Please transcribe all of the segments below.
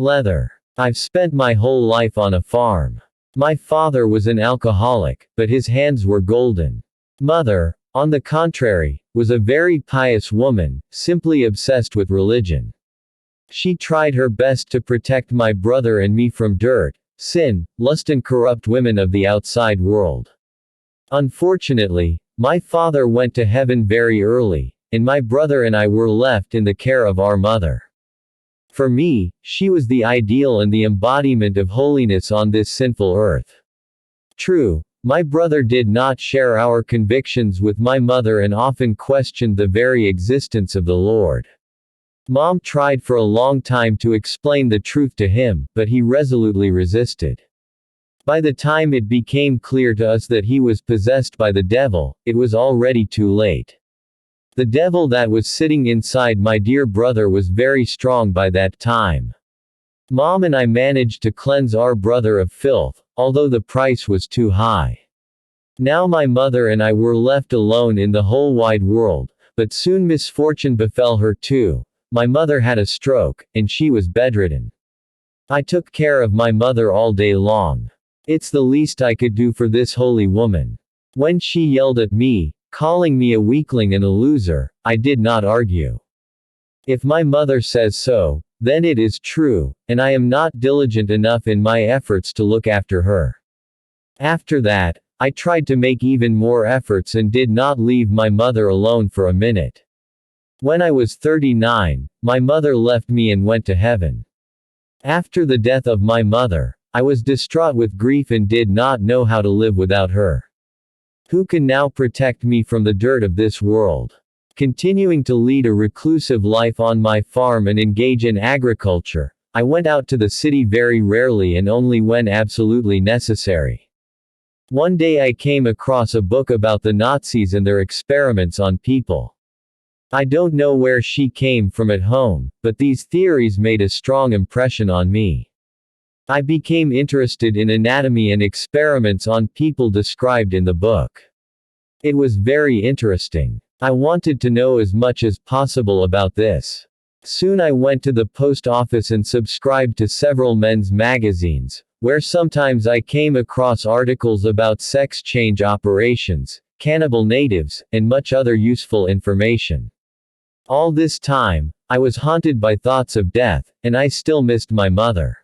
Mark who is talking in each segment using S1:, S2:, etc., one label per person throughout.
S1: Leather. I've spent my whole life on a farm. My father was an alcoholic, but his hands were golden. Mother, on the contrary, was a very pious woman, simply obsessed with religion. She tried her best to protect my brother and me from dirt, sin, lust and corrupt women of the outside world. Unfortunately, my father went to heaven very early, and my brother and I were left in the care of our mother. For me, she was the ideal and the embodiment of holiness on this sinful earth. True, my brother did not share our convictions with my mother and often questioned the very existence of the Lord. Mom tried for a long time to explain the truth to him, but he resolutely resisted. By the time it became clear to us that he was possessed by the devil, it was already too late. The devil that was sitting inside my dear brother was very strong by that time. Mom and I managed to cleanse our brother of filth, although the price was too high. Now my mother and I were left alone in the whole wide world, but soon misfortune befell her too. My mother had a stroke, and she was bedridden. I took care of my mother all day long. It's the least I could do for this holy woman. When she yelled at me, calling me a weakling and a loser, I did not argue. If my mother says so, then it is true, and I am not diligent enough in my efforts to look after her. After that, I tried to make even more efforts and did not leave my mother alone for a minute. When I was 39, my mother left me and went to heaven. After the death of my mother, I was distraught with grief and did not know how to live without her. Who can now protect me from the dirt of this world? Continuing to lead a reclusive life on my farm and engage in agriculture, I went out to the city very rarely and only when absolutely necessary. One day I came across a book about the Nazis and their experiments on people. I don't know where she came from at home, but these theories made a strong impression on me. I became interested in anatomy and experiments on people described in the book. It was very interesting. I wanted to know as much as possible about this. Soon I went to the post office and subscribed to several men's magazines, where sometimes I came across articles about sex change operations, cannibal natives, and much other useful information. All this time, I was haunted by thoughts of death, and I still missed my mother.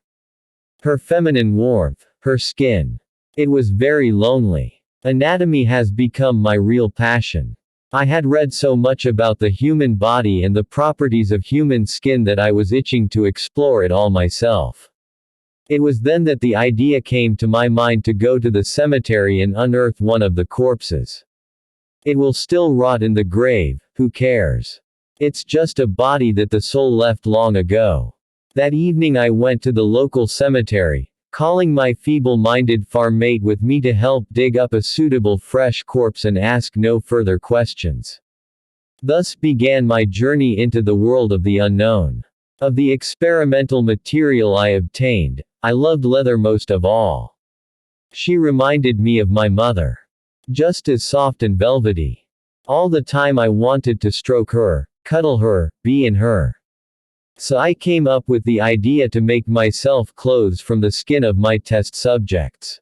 S1: Her feminine warmth, her skin. It was very lonely. Anatomy has become my real passion. I had read so much about the human body and the properties of human skin that I was itching to explore it all myself. It was then that the idea came to my mind to go to the cemetery and unearth one of the corpses. It will still rot in the grave, who cares? It's just a body that the soul left long ago. That evening I went to the local cemetery, calling my feeble-minded farm mate with me to help dig up a suitable fresh corpse and ask no further questions. Thus began my journey into the world of the unknown. Of the experimental material I obtained, I loved leather most of all. She reminded me of my mother. Just as soft and velvety. All the time I wanted to stroke her, cuddle her, be in her. So I came up with the idea to make myself clothes from the skin of my test subjects.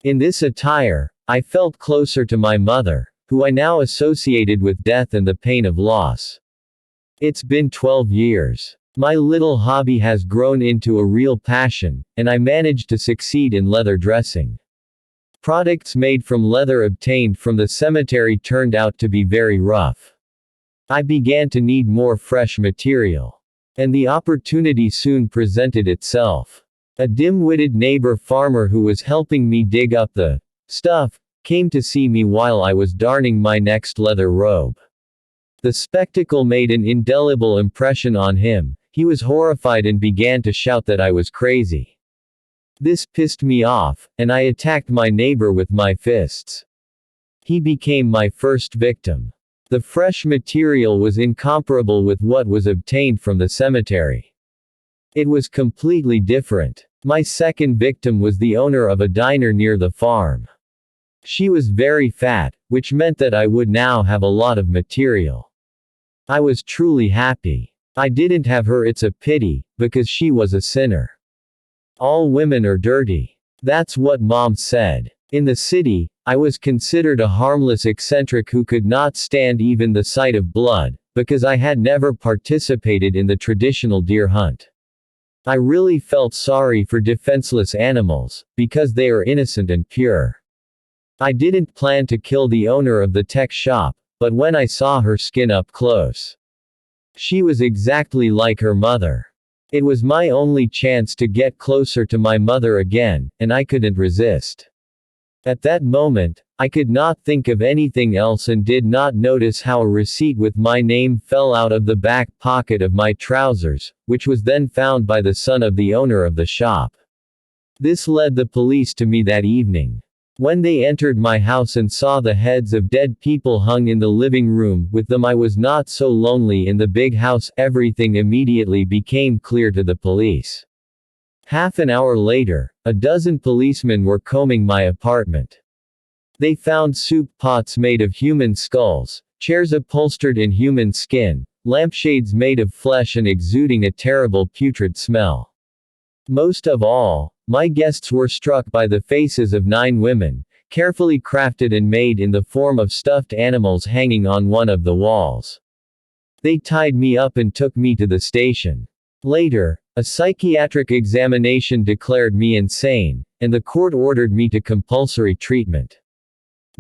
S1: In this attire, I felt closer to my mother, who I now associated with death and the pain of loss. It's been 12 years. My little hobby has grown into a real passion, and I managed to succeed in leather dressing. Products made from leather obtained from the cemetery turned out to be very rough. I began to need more fresh material. And the opportunity soon presented itself. A dim-witted neighbor farmer who was helping me dig up the stuff came to see me while I was darning my next leather robe. The spectacle made an indelible impression on him. He was horrified and began to shout that I was crazy. This pissed me off, and I attacked my neighbor with my fists. He became my first victim. The fresh material was incomparable with what was obtained from the cemetery. It was completely different. My second victim was the owner of a diner near the farm. She was very fat, which meant that I would now have a lot of material. I was truly happy. I didn't have her, it's a pity, because she was a sinner. All women are dirty. That's what Mom said. In the city, I was considered a harmless eccentric who could not stand even the sight of blood, because I had never participated in the traditional deer hunt. I really felt sorry for defenseless animals, because they are innocent and pure. I didn't plan to kill the owner of the tech shop, but when I saw her skin up close, she was exactly like her mother. It was my only chance to get closer to my mother again, and I couldn't resist. At that moment, I could not think of anything else and did not notice how a receipt with my name fell out of the back pocket of my trousers, which was then found by the son of the owner of the shop. This led the police to me that evening. When they entered my house and saw the heads of dead people hung in the living room with them, I was not so lonely in the big house. Everything immediately became clear to the police. Half an hour later, a dozen policemen were combing my apartment. They found soup pots made of human skulls, chairs upholstered in human skin, lampshades made of flesh and exuding a terrible putrid smell. Most of all, my guests were struck by the faces of 9 women, carefully crafted and made in the form of stuffed animals hanging on one of the walls. They tied me up and took me to the station. Later, a psychiatric examination declared me insane, and the court ordered me to compulsory treatment.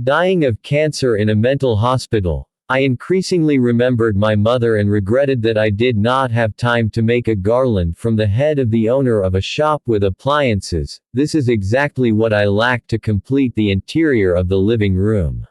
S1: Dying of cancer in a mental hospital, I increasingly remembered my mother and regretted that I did not have time to make a garland from the head of the owner of a shop with appliances. This is exactly what I lacked to complete the interior of the living room.